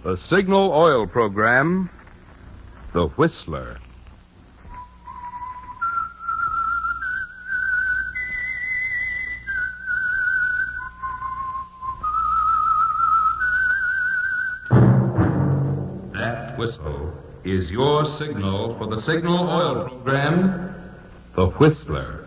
The Signal Oil Program, The Whistler. That whistle is your signal for the Signal Oil Program, The Whistler.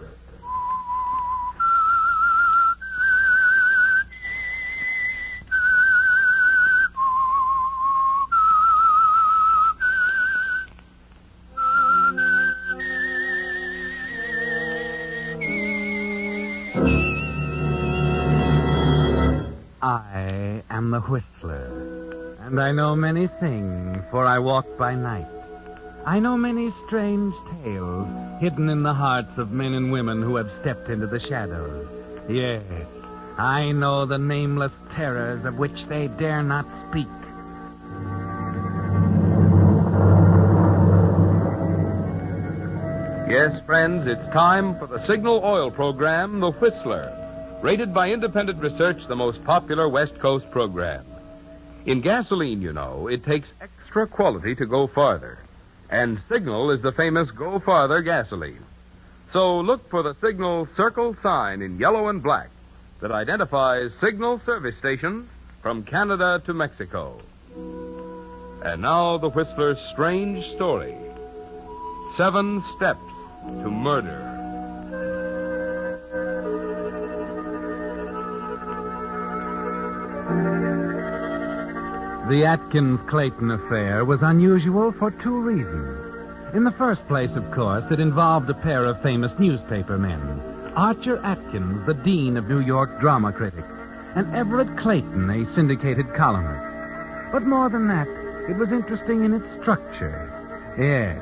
I am the Whistler, and I know many things, for I walk by night. I know many strange tales hidden in the hearts of men and women who have stepped into the shadows. Yes, I know the nameless terrors of which they dare not speak. Yes, friends, it's time for the Signal Oil Program, The Whistler. Rated by independent research, the most popular West Coast program. In gasoline, you know, it takes extra quality to go farther. And Signal is the famous Go Farther gasoline. So look for the Signal circle sign in yellow and black that identifies Signal service stations from Canada to Mexico. And now the Whistler's strange story. 7 Steps to Murder. The Atkins-Clayton affair was unusual for 2 reasons. In the first place, of course, it involved a pair of famous newspaper men. Archer Atkins, the dean of New York drama critics, and Everett Clayton, a syndicated columnist. But more than that, it was interesting in its structure. Yes,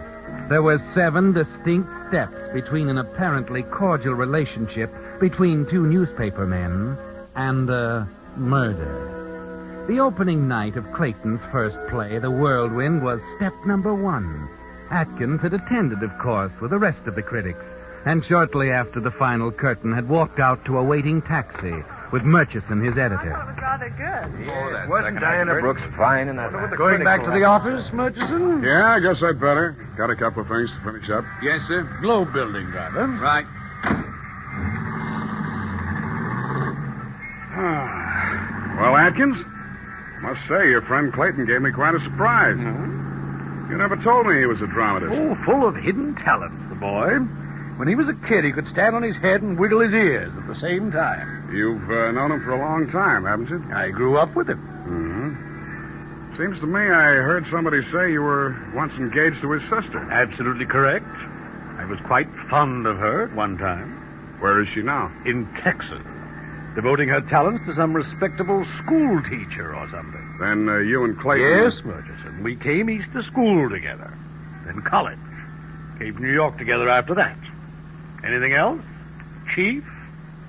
there were 7 distinct steps between an apparently cordial relationship between 2 newspaper men and a murder. The opening night of Clayton's first play, The Whirlwind, was step number 1. Atkins had attended, of course, with the rest of the critics, and shortly after the final curtain had walked out to a waiting taxi with Murchison, his editor. I thought it was rather good. Yeah, wasn't Diana Brooks fine in that? Going back to the office, Murchison? Yeah, I guess I'd better. Got a couple of things to finish up. Yes, sir. Globe Building, rather. Right. Well, Atkins, must say your friend Clayton gave me quite a surprise. You never told me he was a dramatist. Oh, full of hidden talents, the boy. When he was a kid, he could stand on his head and wiggle his ears at the same time. You've known him for a long time, haven't you? I grew up with him. Mm-hmm. Seems to me I heard somebody say you were once engaged to his sister. Absolutely correct. I was quite fond of her at one time. Where is she now? In Texas. Devoting her talents to some respectable school teacher or something. Then you and Clayton... Yes, Murchison. We came east to school together. Then college. Came to New York together after that. Anything else? Chief?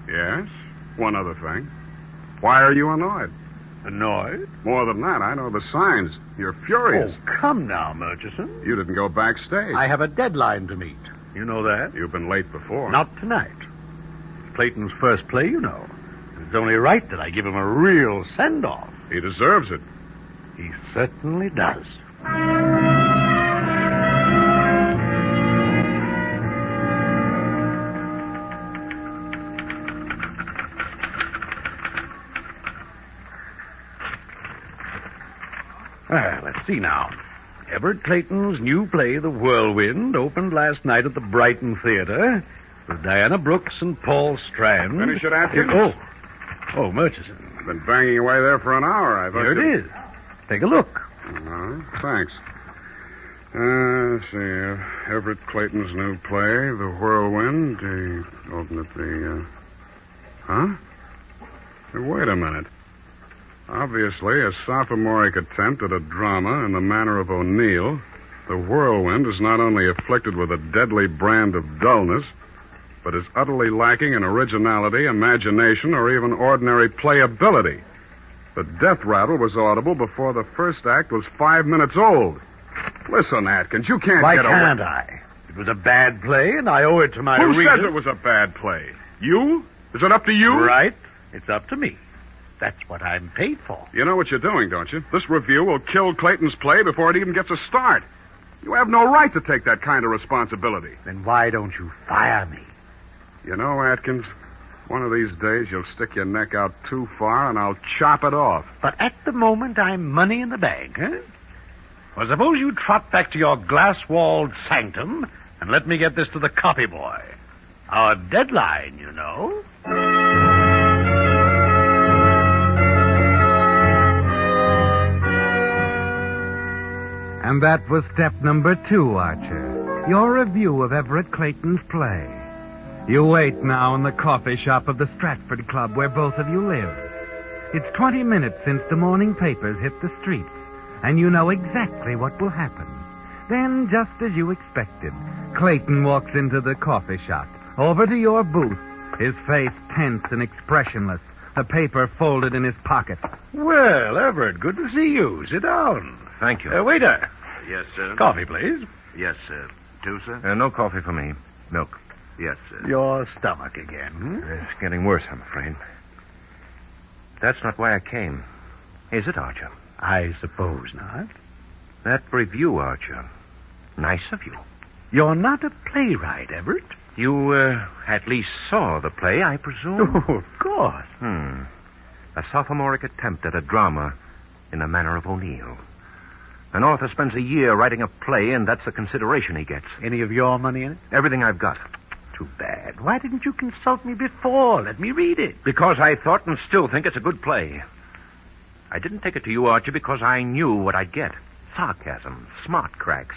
Yes. One other thing. Why are you annoyed? Annoyed? More than that, I know the signs. You're furious. Oh, come now, Murchison. You didn't go backstage. I have a deadline to meet. You know that? You've been late before. Not tonight. It's Clayton's first play, you know. It's only right that I give him a real send-off. He deserves it. He certainly does. Let's see now. Everett Clayton's new play, The Whirlwind, opened last night at the Brighton Theater with Diana Brooks and Paul Strand. Finish it, Atkins? Oh, Murchison. I've been banging away there for an hour. I thought Here it is. Take a look. Thanks. Let's see. Everett Clayton's new play, The Whirlwind. Open at the... Huh? Hey, wait a minute. Obviously, a sophomoric attempt at a drama in the manner of O'Neill, The Whirlwind is not only afflicted with a deadly brand of dullness, but is utterly lacking in originality, imagination, or even ordinary playability. The death rattle was audible before the first act was 5 minutes old. Listen, Atkins, you can't Why get away... Why can't I? It was a bad play, and I owe it to my Who readers. says it was a bad play? You? Is it up to you? Right. It's up to me. That's what I'm paid for. You know what you're doing, don't you? This review will kill Clayton's play before it even gets a start. You have no right to take that kind of responsibility. Then why don't you fire me? You know, Atkins, one of these days you'll stick your neck out too far and I'll chop it off. But at the moment, I'm money in the bank, huh? Well, suppose you trot back to your glass-walled sanctum and let me get this to the copy boy. Our deadline, you know. And that was step number 2, Archer. Your review of Everett Clayton's play. You wait now in the coffee shop of the Stratford Club where both of you live. It's 20 minutes since the morning papers hit the streets, and you know exactly what will happen. Then, just as you expected, Clayton walks into the coffee shop, over to your booth, his face tense and expressionless, the paper folded in his pocket. Well, Everett, good to see you. Sit down. Thank you. Waiter. Yes, sir. Coffee, please. Yes, sir. 2, sir? No coffee for me. Milk. Yes, sir. Your stomach again. It's getting worse, I'm afraid. That's not why I came. Is it, Archer? I suppose not. That review, Archer. Nice of you. You're not a playwright, Everett. You, at least saw the play, I presume? Oh, of course. A sophomoric attempt at a drama in the manner of O'Neill. An author spends a year writing a play, and that's the consideration he gets. Any of your money in it? Everything I've got. Too bad. Why didn't you consult me before? Let me read it. Because I thought and still think it's a good play. I didn't take it to you, Archer, because I knew what I'd get. Sarcasm, smart cracks.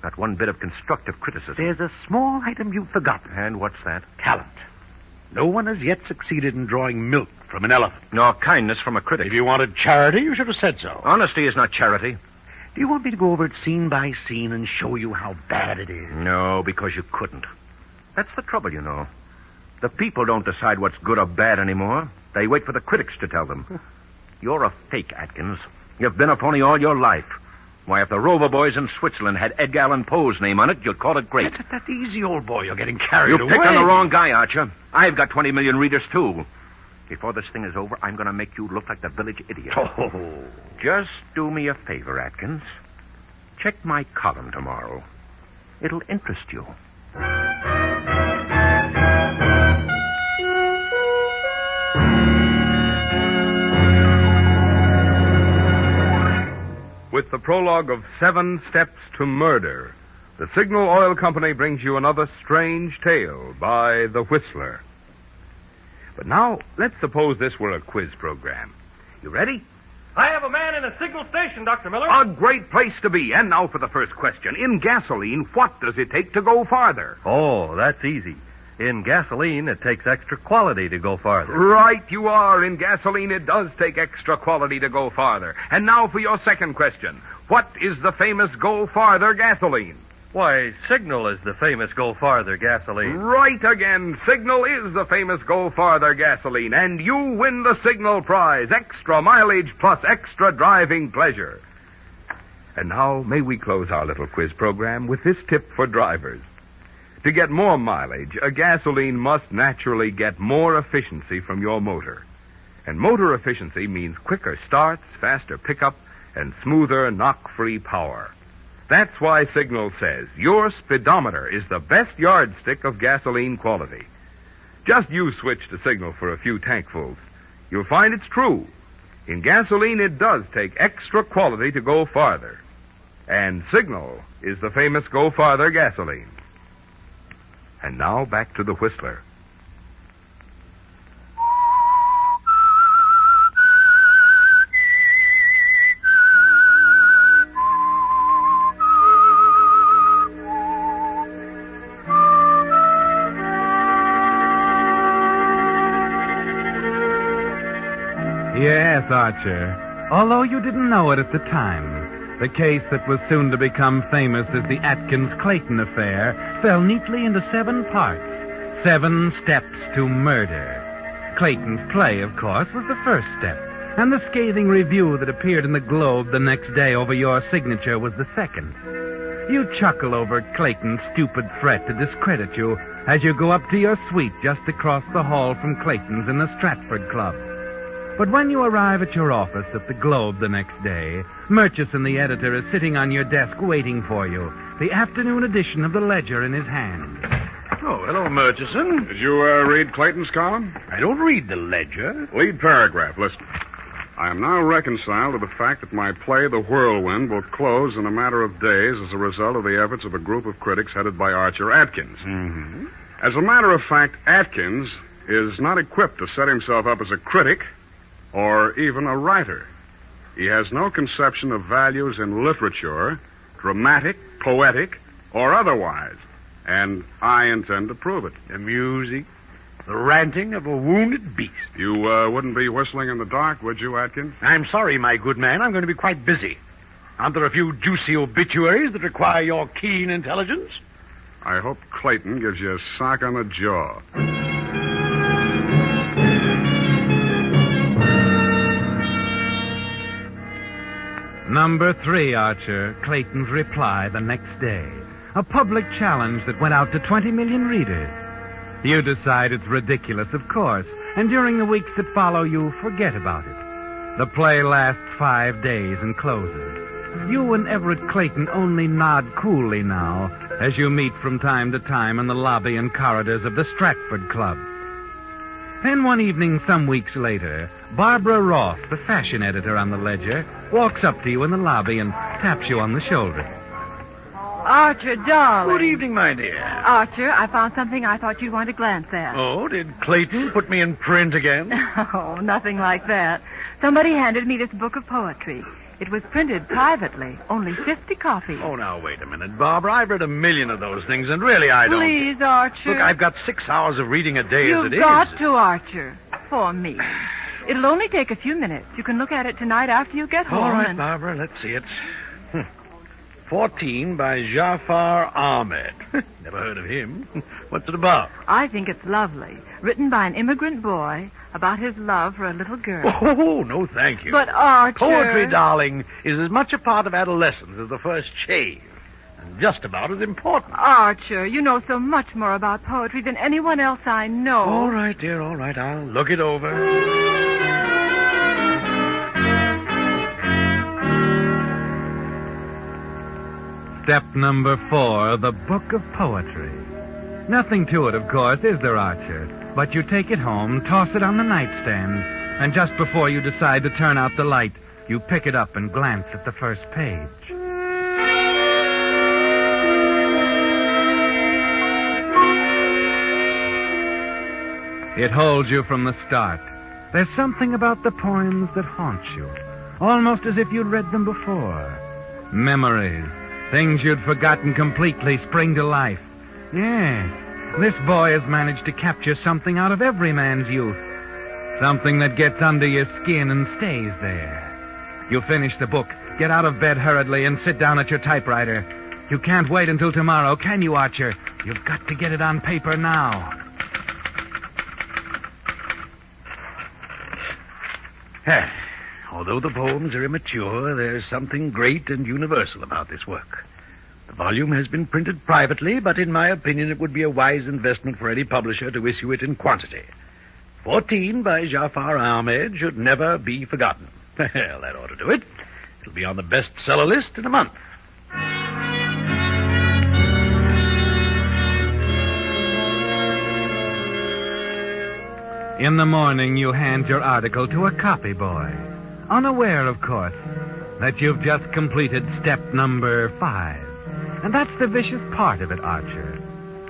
Not one bit of constructive criticism. There's a small item you've forgotten. And what's that? Talent. No one has yet succeeded in drawing milk from an elephant. Nor kindness from a critic. If you wanted charity, you should have said so. Honesty is not charity. Do you want me to go over it scene by scene and show you how bad it is? No, because you couldn't. That's the trouble, you know. The people don't decide what's good or bad anymore. They wait for the critics to tell them. You're a fake, Atkins. You've been a phony all your life. Why, if the Rover Boys in Switzerland had Edgar Allan Poe's name on it, you'd call it great. That's easy, old boy. You're getting carried away. You picked on the wrong guy, Archer. I've got 20 million readers, too. Before this thing is over, I'm going to make you look like the village idiot. Oh. Just do me a favor, Atkins. Check my column tomorrow. It'll interest you. With the prologue of 7 Steps to Murder, the Signal Oil Company brings you another strange tale by The Whistler. But now, let's suppose this were a quiz program. You ready? I have a man in a signal station, Dr. Miller. A great place to be. And now for the first question. In gasoline, what does it take to go farther? Oh, that's easy. In gasoline, it takes extra quality to go farther. Right you are. In gasoline, it does take extra quality to go farther. And now for your second question. What is the famous Go Farther gasoline? Why, Signal is the famous Go Farther gasoline. Right again. Signal is the famous Go Farther gasoline. And you win the Signal prize. Extra mileage plus extra driving pleasure. And now, may we close our little quiz program with this tip for drivers. To get more mileage, a gasoline must naturally get more efficiency from your motor. And motor efficiency means quicker starts, faster pickup, and smoother knock-free power. That's why Signal says your speedometer is the best yardstick of gasoline quality. Just you switch to Signal for a few tankfuls. You'll find it's true. In gasoline, it does take extra quality to go farther. And Signal is the famous Go Farther gasoline. And now back to the Whistler. Yes, Archer. Although you didn't know it at the time, the case that was soon to become famous as the Atkins-Clayton affair fell neatly into 7 parts. 7 Steps to Murder. Clayton's play, of course, was the first step, and the scathing review that appeared in the Globe the next day over your signature was the second. You chuckle over Clayton's stupid threat to discredit you as you go up to your suite just across the hall from Clayton's in the Stratford Club. But when you arrive at your office at the Globe the next day, Murchison, the editor, is sitting on your desk waiting for you, the afternoon edition of the Ledger in his hand. Oh, hello, Murchison. Did you read Clayton's column? I don't read the Ledger. Lead paragraph, listen. I am now reconciled to the fact that my play, The Whirlwind, will close in a matter of days as a result of the efforts of a group of critics headed by Archer Atkins. Mm-hmm. As a matter of fact, Atkins is not equipped to set himself up as a critic or even a writer. He has no conception of values in literature, dramatic, poetic, or otherwise, and I intend to prove it. The music, the ranting of a wounded beast. You wouldn't be whistling in the dark, would you, Atkins? I'm sorry, my good man. I'm going to be quite busy. Aren't there a few juicy obituaries that require your keen intelligence? I hope Clayton gives you a sock on the jaw. Number 3, Archer, Clayton's reply the next day. A public challenge that went out to 20 million readers. You decide it's ridiculous, of course, and during the weeks that follow, you forget about it. The play lasts 5 days and closes. You and Everett Clayton only nod coolly now as you meet from time to time in the lobby and corridors of the Stratford Club. Then one evening some weeks later, Barbara Ross, the fashion editor on the Ledger, walks up to you in the lobby and taps you on the shoulder. Archer, darling. Good evening, my dear. Archer, I found something I thought you'd want to glance at. Oh, did Clayton put me in print again? Oh, nothing like that. Somebody handed me this book of poetry. It was printed privately. Only 50 copies. Oh, now, wait a minute, Barbara. I've read a million of those things, and really I don't... Please, Archer. Look, I've got 6 hours of reading a day as it is. You've got to, Archer. For me. It'll only take a few minutes. You can look at it tonight after you get home. All right, Barbara, let's see it. 14 by Jafar Ahmed. Never heard of him. What's it about? I think it's lovely. Written by an immigrant boy about his love for a little girl. Oh, no, thank you. But, Archer... Poetry, darling, is as much a part of adolescence as the first shave. And just about as important. Archer, you know so much more about poetry than anyone else I know. All right, dear, all right. I'll look it over. Step number 4, the book of poetry. Nothing to it, of course, is there, Archer? But you take it home, toss it on the nightstand, and just before you decide to turn out the light, you pick it up and glance at the first page. It holds you from the start. There's something about the poems that haunts you, almost as if you'd read them before. Memories. Things you'd forgotten completely spring to life. Yes, this boy has managed to capture something out of every man's youth. Something that gets under your skin and stays there. You finish the book, get out of bed hurriedly, and sit down at your typewriter. You can't wait until tomorrow, can you, Archer? You've got to get it on paper now. Although the poems are immature, there's something great and universal about this work. The volume has been printed privately, but in my opinion it would be a wise investment for any publisher to issue it in quantity. 14 by Jafar Ahmed should never be forgotten. Well, that ought to do it. It'll be on the bestseller list in a month. In the morning, you hand your article to a copy boy. Unaware, of course, that you've just completed step number 5. And that's the vicious part of it, Archer.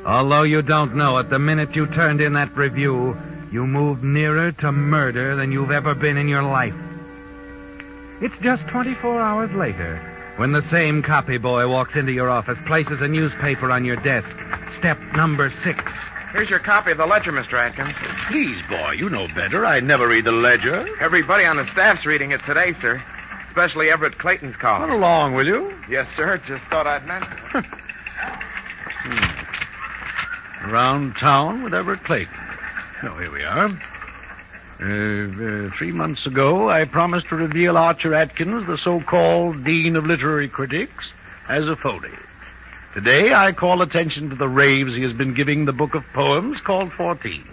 Although you don't know it, the minute you turned in that review, you moved nearer to murder than you've ever been in your life. It's just 24 hours later when the same copy boy walks into your office, places a newspaper on your desk. Step number 6. Here's your copy of the Ledger, Mr. Atkins. Please, boy, you know better. I never read the Ledger. Everybody on the staff's reading it today, sir. Especially Everett Clayton's column. Run along, will you? Yes, sir. Just thought I'd mention it. Around town with Everett Clayton. Oh, here we are. 3 months ago, I promised to reveal Archer Atkins, the so-called Dean of Literary Critics, as a phony. Today, I call attention to the raves he has been giving the book of poems called 14,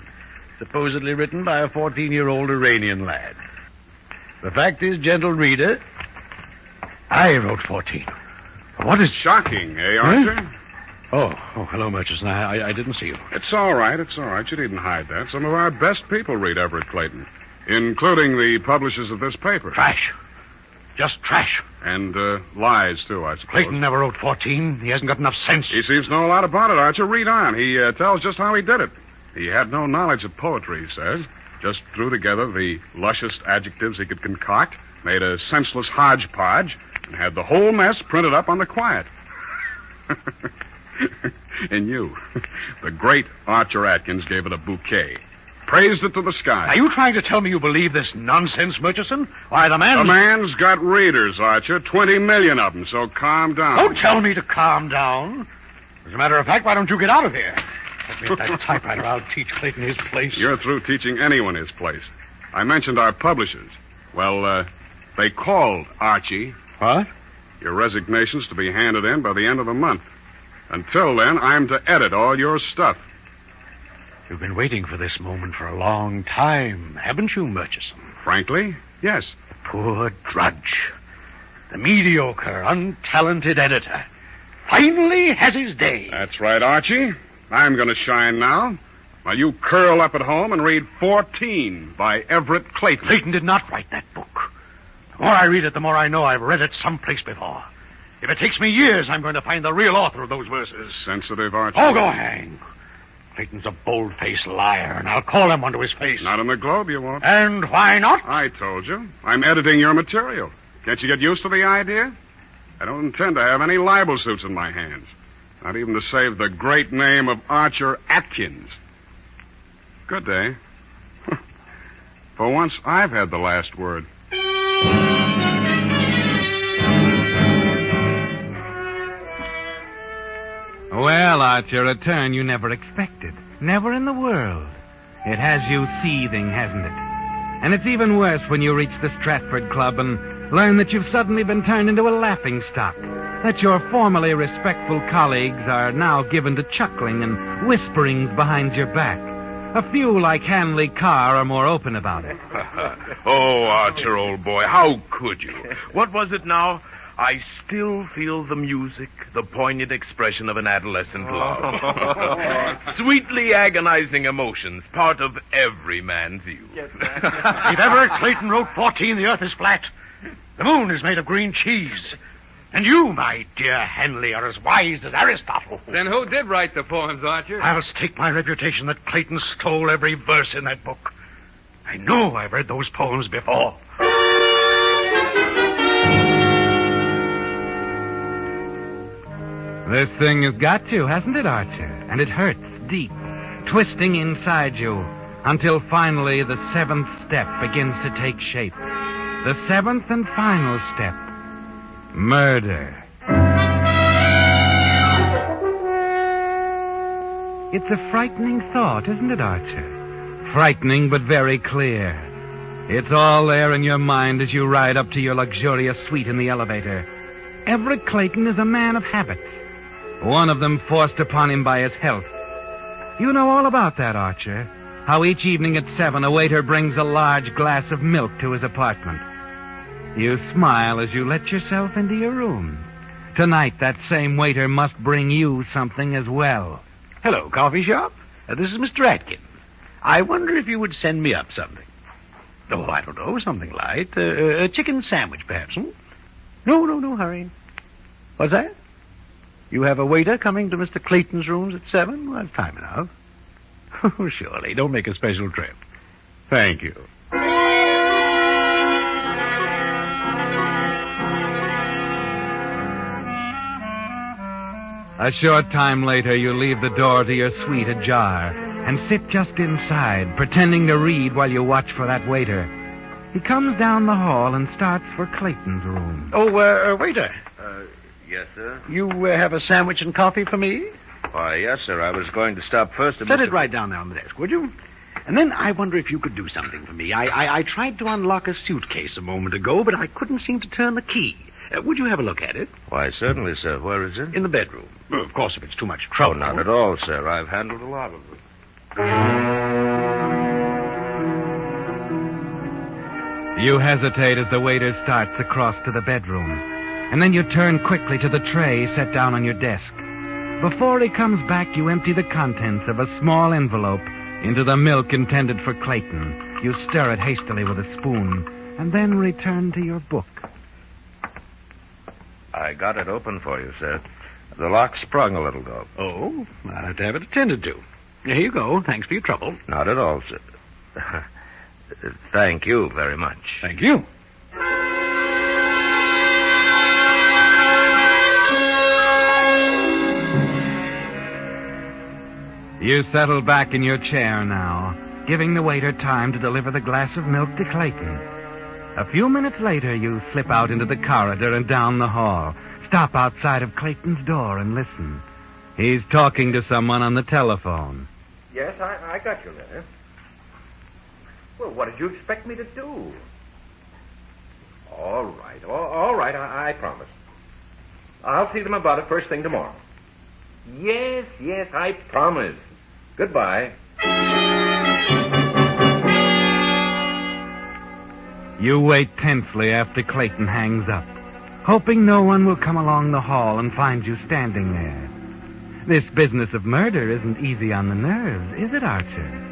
supposedly written by a 14-year-old Iranian lad. The fact is, gentle reader, I wrote 14. What is... Shocking, eh, Archer? Oh, hello, Murchison. I didn't see you. It's all right. You needn't hide that. Some of our best people read Everett Clayton, including the publishers of this paper. Trash. Just trash. And lies, too, I suppose. Clayton never wrote 14. He hasn't got enough sense. He seems to know a lot about it, Archer. Read on. He tells just how he did it. He had no knowledge of poetry, he says. Just threw together the luscious adjectives he could concoct, made a senseless hodgepodge, and had the whole mess printed up on the quiet. And you, the great Archer Atkins, gave it a bouquet. Praised it to the sky. Are you trying to tell me you believe this nonsense, Murchison? Why, the man's got readers, Archer. 20 million of them, so calm down. Don't tell me to calm down. As a matter of fact, why don't you get out of here? Let me at that typewriter. I'll teach Clayton his place. You're through teaching anyone his place. I mentioned our publishers. Well, they called Archie. What? Your resignation's to be handed in by the end of the month. Until then, I'm to edit all your stuff. You've been waiting for this moment for a long time, haven't you, Murchison? Frankly, yes. The poor drudge. The mediocre, untalented editor. Finally has his day. That's right, Archie. I'm going to shine now. While you curl up at home and read 14 by Everett Clayton. Clayton did not write that book. The more I read it, the more I know I've read it someplace before. If it takes me years, I'm going to find the real author of those verses. Sensitive, Archie. Oh, go hang. Clayton's a bold-faced liar, and I'll call him onto his face. Not in the Globe, you won't. And why not? I told you. I'm editing your material. Can't you get used to the idea? I don't intend to have any libel suits in my hands. Not even to save the great name of Archer Atkins. Good day. For once, I've had the last word. Well, Archer, a turn you never expected. Never in the world. It has you seething, hasn't it? And it's even worse when you reach the Stratford Club and learn that you've suddenly been turned into a laughingstock. That your formerly respectful colleagues are now given to chuckling and whisperings behind your back. A few, like Hanley Carr, are more open about it. Oh, Archer, old boy, how could you? What was it now? I still feel the music, the poignant expression of an adolescent love. Sweetly agonizing emotions, part of every man's youth. If Everett Clayton wrote 14, the earth is flat. The moon is made of green cheese. And you, my dear Henley, are as wise as Aristotle. Then who did write the poems, Archer? I'll stake my reputation that Clayton stole every verse in that book. I know I've read those poems before. This thing has got you, hasn't it, Archer? And it hurts deep, twisting inside you, until finally the seventh step begins to take shape. The seventh and final step. Murder. It's a frightening thought, isn't it, Archer? Frightening, but very clear. It's all there in your mind as you ride up to your luxurious suite in the elevator. Everett Clayton is a man of habits. One of them forced upon him by his health. You know all about that, Archer. How each evening at 7, a waiter brings a large glass of milk to his apartment. You smile as you let yourself into your room. Tonight, that same waiter must bring you something as well. Hello, coffee shop. This is Mr. Atkins. I wonder if you would send me up something. Oh, I don't know, something light. A chicken sandwich, perhaps, hmm? No hurry. What's that? You have a waiter coming to Mr. Clayton's rooms at 7? Well, that's time enough. Oh, surely. Don't make a special trip. Thank you. A short time later, you leave the door to your suite ajar and sit just inside, pretending to read while you watch for that waiter. He comes down the hall and starts for Clayton's room. Oh, waiter. Yes, sir? You have a sandwich and coffee for me? Why, yes, sir. I was going to stop first at Set it right down there on the desk, would you? And then I wonder if you could do something for me. I tried to unlock a suitcase a moment ago, but I couldn't seem to turn the key. Would you have a look at it? Why, certainly, sir. Where is it? In the bedroom. Well, of course, if it's too much trouble. Oh, not at all, sir. I've handled a lot of them. You hesitate as the waiter starts across to the bedroom, and then you turn quickly to the tray set down on your desk. Before he comes back, you empty the contents of a small envelope into the milk intended for Clayton. You stir it hastily with a spoon, and then return to your book. I got it open for you, sir. The lock sprung a little ago. Oh, I'll have to have it attended to. Here you go. Thanks for your trouble. Not at all, sir. Thank you very much. Thank you. You settle back in your chair now, giving the waiter time to deliver the glass of milk to Clayton. A few minutes later, you slip out into the corridor and down the hall. Stop outside of Clayton's door and listen. He's talking to someone on the telephone. Yes, I got your letter. Well, what did you expect me to do? All right, I promise. I'll see them about it first thing tomorrow. Yes, I promise. Goodbye. You wait tensely after Clayton hangs up, hoping no one will come along the hall and find you standing there. This business of murder isn't easy on the nerves, is it, Archer?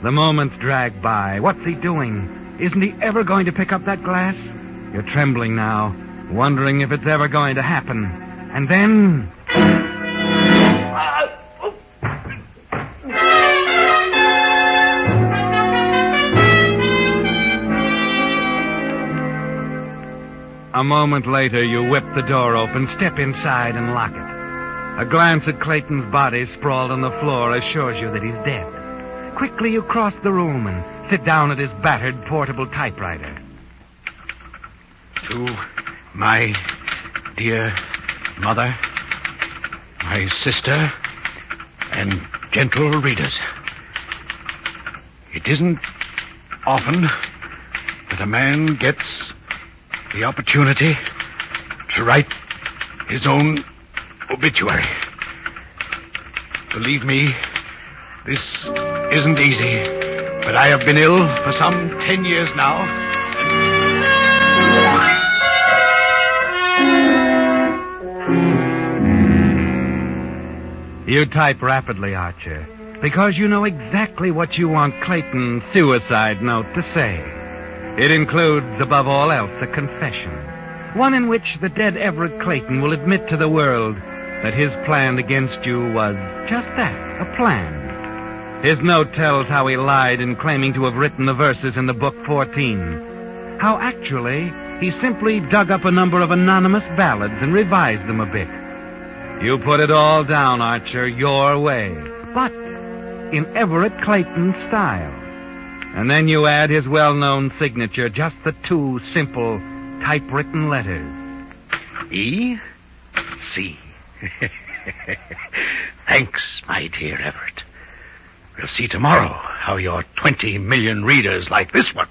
The moments drag by. What's he doing? Isn't he ever going to pick up that glass? You're trembling now, wondering if it's ever going to happen. And then... A moment later, you whip the door open, step inside, and lock it. A glance at Clayton's body sprawled on the floor assures you that he's dead. Quickly, you cross the room and sit down at his battered portable typewriter. To my dear mother, my sister, and gentle readers. It isn't often that a man gets the opportunity to write his own obituary. Believe me, this isn't easy, but I have been ill for some 10 years now. You type rapidly, Archer, because you know exactly what you want Clayton's suicide note to say. It includes, above all else, a confession. One in which the dead Everett Clayton will admit to the world that his plan against you was just that, a plan. His note tells how he lied in claiming to have written the verses in the book 14. How actually he simply dug up a number of anonymous ballads and revised them a bit. You put it all down, Archer, your way, but in Everett Clayton's style. And then you add his well-known signature, just the two simple typewritten letters. E.C. Thanks, my dear Everett. We'll see tomorrow how your 20 million readers like this one.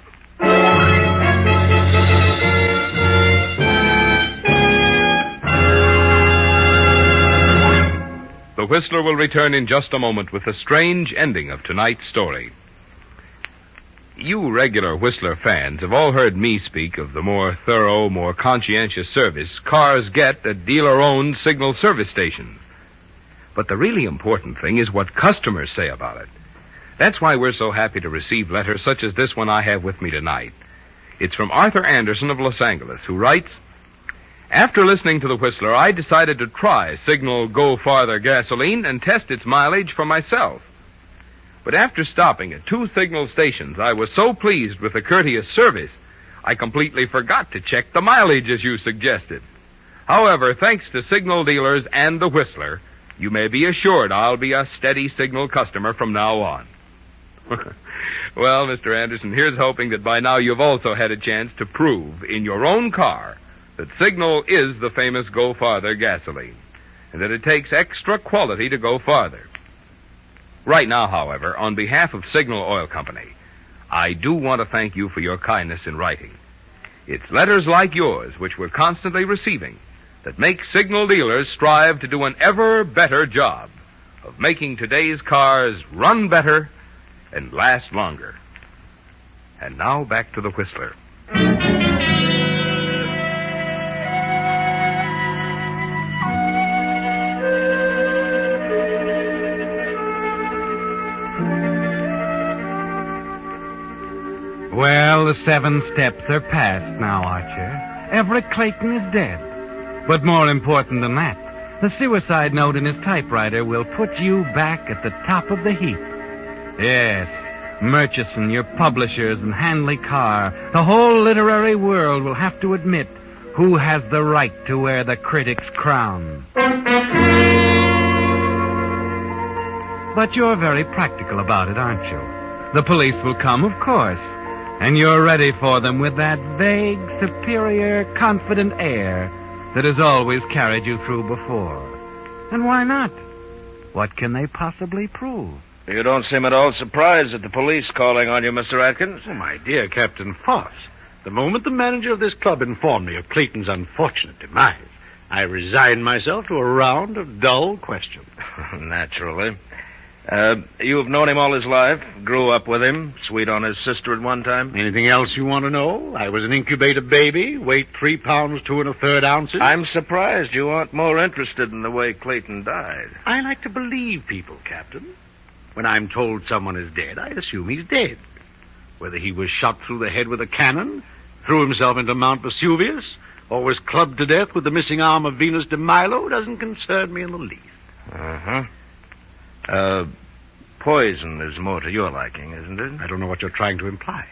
The Whistler will return in just a moment with the strange ending of tonight's story. You regular Whistler fans have all heard me speak of the more thorough, more conscientious service cars get at dealer-owned signal service stations. But the really important thing is what customers say about it. That's why we're so happy to receive letters such as this one I have with me tonight. It's from Arthur Anderson of Los Angeles, who writes, "After listening to the Whistler, I decided to try Signal Go Farther gasoline and test its mileage for myself. But after stopping at 2 signal stations, I was so pleased with the courteous service, I completely forgot to check the mileage as you suggested. However, thanks to signal dealers and the Whistler, you may be assured I'll be a steady signal customer from now on." Well, Mr. Anderson, here's hoping that by now you've also had a chance to prove in your own car that Signal is the famous Go Farther gasoline, and that it takes extra quality to go farther. Right now, however, on behalf of Signal Oil Company, I do want to thank you for your kindness in writing. It's letters like yours, which we're constantly receiving, that make Signal dealers strive to do an ever better job of making today's cars run better and last longer. And now back to the Whistler. Well, the 7 steps are past now, Archer. Everett Clayton is dead. But more important than that, the suicide note in his typewriter will put you back at the top of the heap. Yes, Murchison, your publishers, and Hanley Carr, the whole literary world will have to admit who has the right to wear the critic's crown. But you're very practical about it, aren't you? The police will come, of course, and you're ready for them with that vague, superior, confident air that has always carried you through before. And why not? What can they possibly prove? You don't seem at all surprised at the police calling on you, Mr. Atkins. Oh, my dear Captain Foss, the moment the manager of this club informed me of Clayton's unfortunate demise, I resigned myself to a round of dull questions. Naturally. You've known him all his life, grew up with him, sweet on his sister at one time. Anything else you want to know? I was an incubator baby, weight 3 pounds, 2 1/3 ounces. I'm surprised you aren't more interested in the way Clayton died. I like to believe people, Captain. When I'm told someone is dead, I assume he's dead. Whether he was shot through the head with a cannon, threw himself into Mount Vesuvius, or was clubbed to death with the missing arm of Venus de Milo doesn't concern me in the least. Uh-huh. Poison is more to your liking, isn't it? I don't know what you're trying to imply.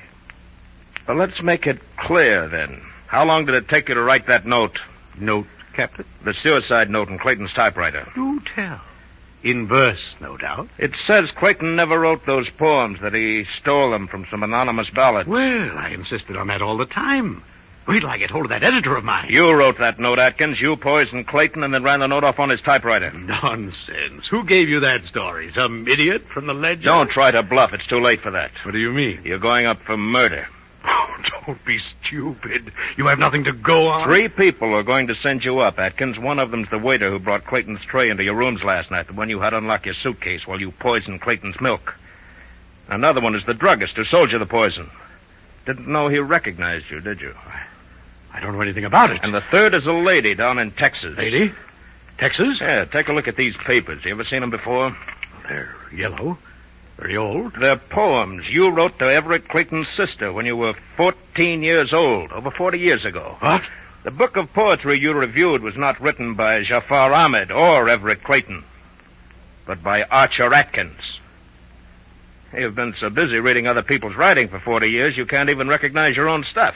Well, let's make it clear, then. How long did it take you to write that note? Note, Captain? The suicide note in Clayton's typewriter. Do tell. In verse, no doubt. It says Clayton never wrote those poems, that he stole them from some anonymous ballad. Well, I insisted on that all the time. Wait till I get hold of that editor of mine. You wrote that note, Atkins. You poisoned Clayton and then ran the note off on his typewriter. Nonsense. Who gave you that story? Some idiot from the Ledger? Don't try to bluff. It's too late for that. What do you mean? You're going up for murder. Oh, don't be stupid. You have nothing to go on. 3 people are going to send you up, Atkins. One of them's the waiter who brought Clayton's tray into your rooms last night, the one you had unlock your suitcase while you poisoned Clayton's milk. Another one is the druggist who sold you the poison. Didn't know he recognized you, did you? I don't know anything about it. And the third is a lady down in Texas. Lady? Texas? Yeah, take a look at these papers. You ever seen them before? They're yellow. Very old. They're poems you wrote to Everett Clayton's sister when you were 14 years old, over 40 years ago. What? The book of poetry you reviewed was not written by Jafar Ahmed or Everett Clayton, but by Archer Atkins. You've been so busy reading other people's writing for 40 years, you can't even recognize your own stuff.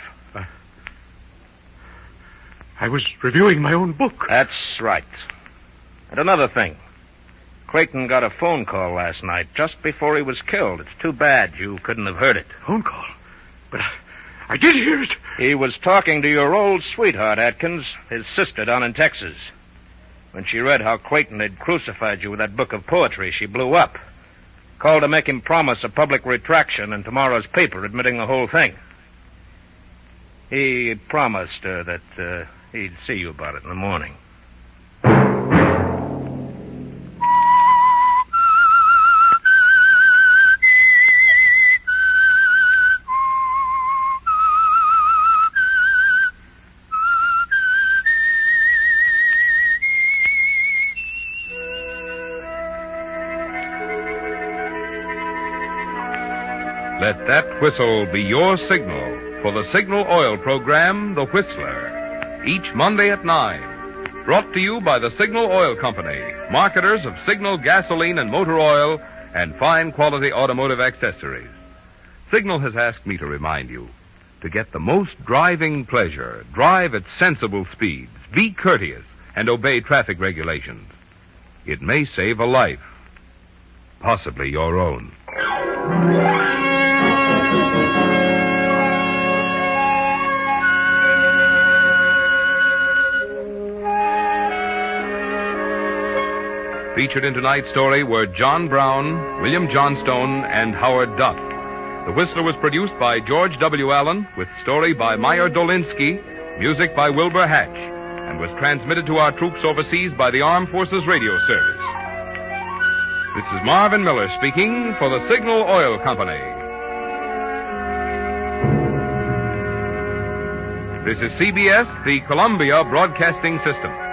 I was reviewing my own book. That's right. And another thing. Clayton got a phone call last night, just before he was killed. It's too bad you couldn't have heard it. Phone call? But I did hear it. He was talking to your old sweetheart, Atkins, his sister down in Texas. When she read how Clayton had crucified you with that book of poetry, she blew up. Called to make him promise a public retraction in tomorrow's paper admitting the whole thing. He promised her that he'd see you about it in the morning. Let that whistle be your signal for the Signal Oil program, The Whistler, each Monday at 9. Brought to you by the Signal Oil Company, marketers of Signal gasoline and motor oil and fine quality automotive accessories. Signal has asked me to remind you, to get the most driving pleasure, drive at sensible speeds, be courteous, and obey traffic regulations. It may save a life, possibly your own. Featured in tonight's story were John Brown, William Johnstone, and Howard Duff. The Whistler was produced by George W. Allen, with story by Meyer Dolinsky, music by Wilbur Hatch, and was transmitted to our troops overseas by the Armed Forces Radio Service. This is Marvin Miller speaking for the Signal Oil Company. This is CBS, the Columbia Broadcasting System.